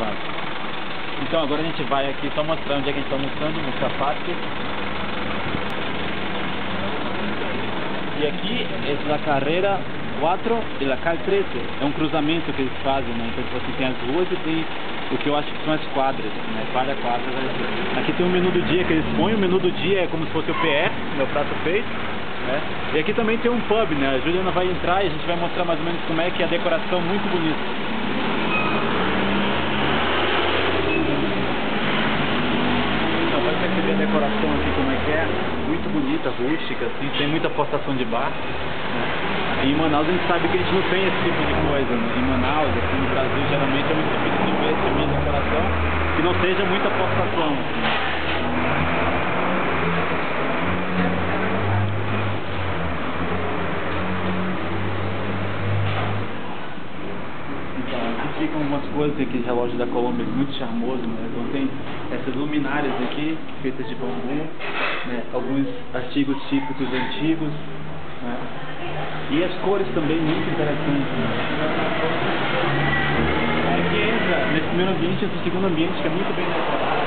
baixo. Então agora a gente vai aqui só mostrar onde é que a gente está mostrando, no sapato. E aqui é la carreira 4 e la cal 13. É um cruzamento que eles fazem, né? Então tipo assim, tem as ruas e tem o que eu acho que são as quadras, né? Quadra. Aqui tem o menu do dia que eles põem, o menu do dia é como se fosse o PR, meu prato feito, né? E aqui também tem um pub, né? A Juliana vai entrar e a gente vai mostrar mais ou menos como é que é a decoração, muito bonita. A decoração aqui como é que é, muito bonita, rústica, assim, tem muita postação de bar, né? E em Manaus a gente sabe que a gente não tem esse tipo de coisa, né? Em Manaus, aqui no Brasil, geralmente é muito difícil de ver essa minha decoração que não seja muita postação, assim. Ficam umas coisas aqui, relógio da Colômbia muito charmoso, né? Então tem essas luminárias aqui, feitas de bambu, né? Alguns artigos típicos antigos, né? E as cores também muito interessantes, né? Aqui entra nesse primeiro ambiente, esse segundo ambiente que é muito bem decorado.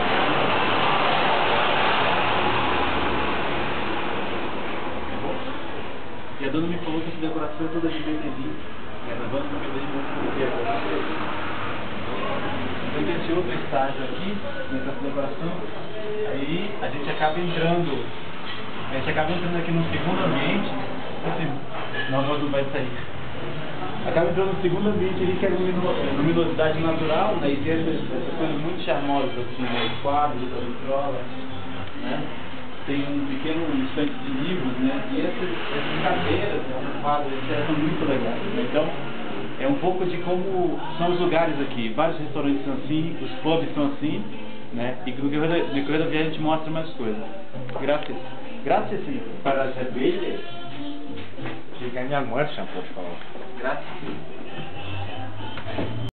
E a dona me falou que essa decoração é toda de Medellín. Nós vamos para Medellín muito. Então tem esse outro estágio aqui, nessa decoração, aí a gente acaba entrando aqui no segundo ambiente, assim, não vai sair. Acaba entrando no segundo ambiente ali que é luminosidade natural, né, e tem essas coisas muito charmosas, assim, né, os quadros, a vitrola, né, tem um pequeno estante de livros, né, e essas cadeiras, né, quadros, são muito legais, né, então é um pouco de como são os lugares aqui. Vários restaurantes são assim, os pubs são assim, né? E no correr da viagem a gente mostra mais coisas. Graças. Graças, senhor. Para servir, que me almuerzan, por favor. Gracias.